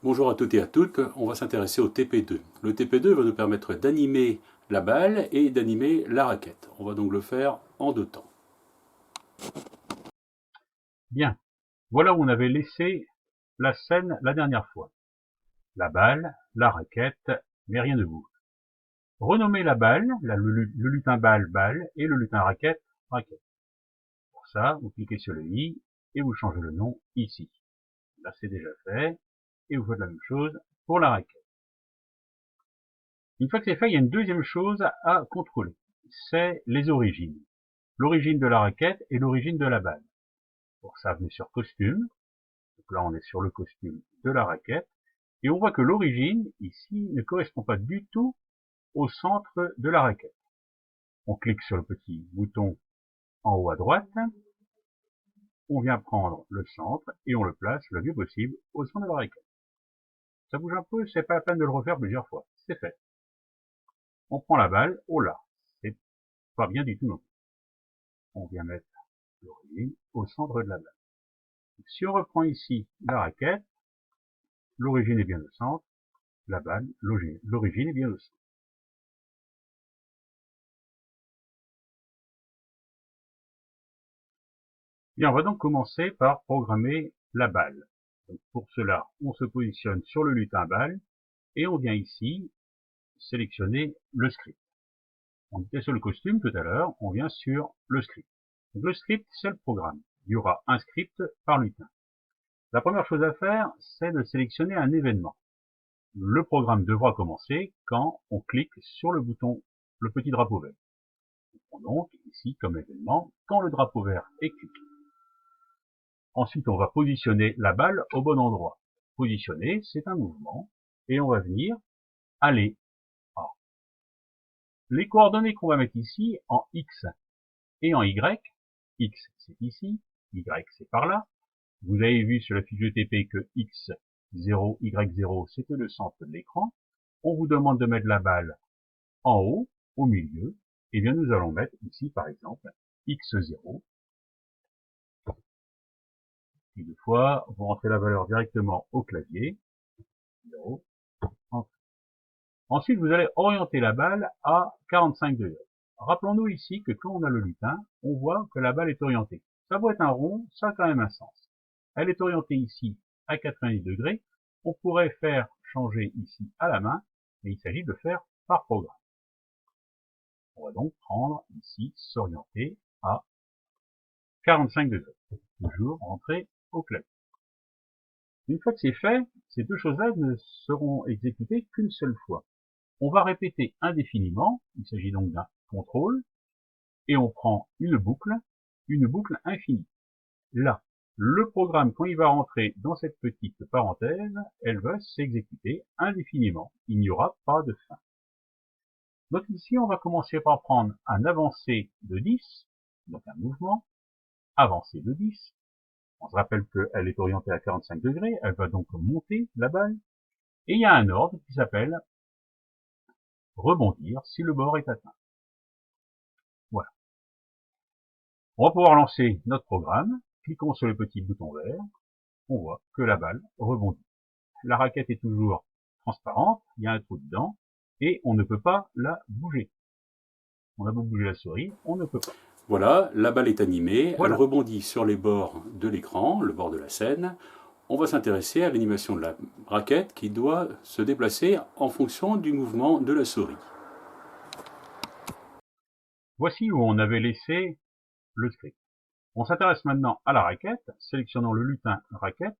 Bonjour à toutes et à toutes, on va s'intéresser au TP2. Le TP2 va nous permettre d'animer la balle et d'animer la raquette. On va donc le faire en deux temps. Bien, voilà où on avait laissé la scène la dernière fois. La balle, la raquette, mais rien ne bouge. Renommez la balle, le lutin balle, balle, et le lutin raquette, raquette. Pour ça, vous cliquez sur le i et vous changez le nom ici. Là, c'est déjà fait, et vous faites la même chose pour la raquette. Une fois que c'est fait, il y a une deuxième chose à contrôler. C'est les origines. L'origine de la raquette et l'origine de la balle. Pour ça, venez sur costume. Donc là, on est sur le costume de la raquette. Et on voit que l'origine, ici, ne correspond pas du tout au centre de la raquette. On clique sur le petit bouton en haut à droite. On vient prendre le centre et on le place le mieux possible au centre de la raquette. Ça bouge un peu, c'est pas la peine de le refaire plusieurs fois. C'est fait. On prend la balle. Oh là, c'est pas bien du tout non plus. On vient mettre l'origine au centre de la balle. Si on reprend ici la raquette, l'origine est bien au centre. La balle, l'origine est bien au centre. Bien, on va donc commencer par programmer la balle. Donc pour cela, on se positionne sur le lutin balle et on vient ici sélectionner le script. On était sur le costume tout à l'heure, on vient sur le script. Donc le script, c'est le programme. Il y aura un script par lutin. La première chose à faire, c'est de sélectionner un événement. Le programme devra commencer quand on clique sur le bouton, le petit drapeau vert. On prend donc ici comme événement quand le drapeau vert est cliqué. Ensuite, on va positionner la balle au bon endroit. Positionner, c'est un mouvement, et on va venir aller. Alors, les coordonnées qu'on va mettre ici, en X et en Y, X c'est ici, Y c'est par là. Vous avez vu sur la fiche de TP que X0, Y0, c'était le centre de l'écran. On vous demande de mettre la balle en haut, au milieu, et bien nous allons mettre ici, par exemple, X0. Et deux fois, vous rentrez la valeur directement au clavier. 0. Ensuite, vous allez orienter la balle à 45 degrés. Rappelons-nous ici que quand on a le lutin, on voit que la balle est orientée. Ça doit être un rond, ça a quand même un sens. Elle est orientée ici à 90 degrés. On pourrait faire changer ici à la main, mais il s'agit de faire par programme. On va donc prendre ici, s'orienter à 45 degrés. Toujours rentrer au clavier. Une fois que c'est fait, ces deux choses-là ne seront exécutées qu'une seule fois. On va répéter indéfiniment, il s'agit donc d'un contrôle, et on prend une boucle infinie. Là, le programme, quand il va rentrer dans cette petite parenthèse, elle va s'exécuter indéfiniment. Il n'y aura pas de fin. Donc ici, on va commencer par prendre un avancé de 10, donc un mouvement, avancé de 10. On se rappelle qu'elle est orientée à 45 degrés, elle va donc monter la balle, et il y a un ordre qui s'appelle rebondir si le bord est atteint. Voilà. On va pouvoir lancer notre programme. Cliquons sur le petit bouton vert. On voit que la balle rebondit. La raquette est toujours transparente. Il y a un trou dedans. Et on ne peut pas la bouger. On a beau bouger la souris, on ne peut pas. Voilà, la balle est animée, elle Voilà. rebondit sur les bords de l'écran, le bord de la scène. On va s'intéresser à l'animation de la raquette qui doit se déplacer en fonction du mouvement de la souris. Voici où on avait laissé le script. On s'intéresse maintenant à la raquette. Sélectionnons le lutin raquette.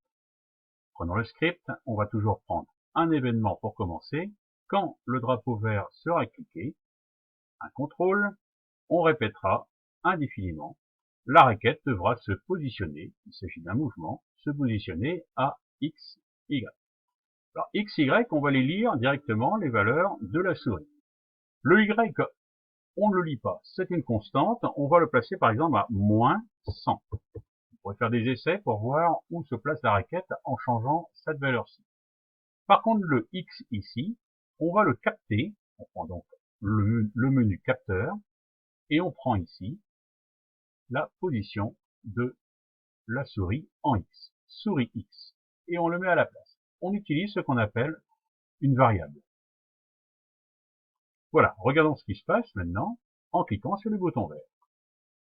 Prenons le script. On va toujours prendre un événement pour commencer. Quand le drapeau vert sera cliqué, un contrôle, on répétera indéfiniment. La raquette devra se positionner, il s'agit d'un mouvement, se positionner à X, Y. Alors X, Y, on va les lire directement, les valeurs de la souris. Le Y, on ne le lit pas, c'est une constante, on va le placer par exemple à moins 100. On pourrait faire des essais pour voir où se place la raquette en changeant cette valeur-ci. Par contre, le X ici, on va le capter, on prend donc le menu capteur, et on prend ici la position de la souris en X, souris X, et on le met à la place. on utilise ce qu'on appelle une variable. Voilà, regardons ce qui se passe maintenant en cliquant sur le bouton vert.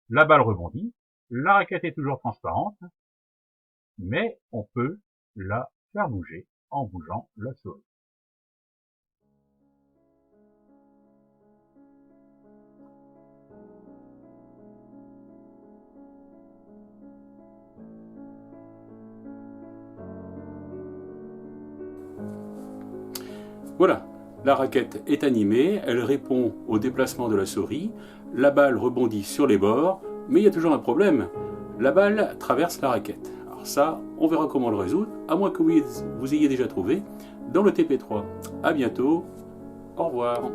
La balle rebondit, la raquette est toujours transparente, mais on peut la faire bouger en bougeant la souris. Voilà, la raquette est animée, elle répond au déplacement de la souris, la balle rebondit sur les bords, mais il y a toujours un problème, la balle traverse la raquette. Alors ça, on verra comment le résoudre, à moins que vous ayez déjà trouvé dans le TP3. A bientôt, au revoir.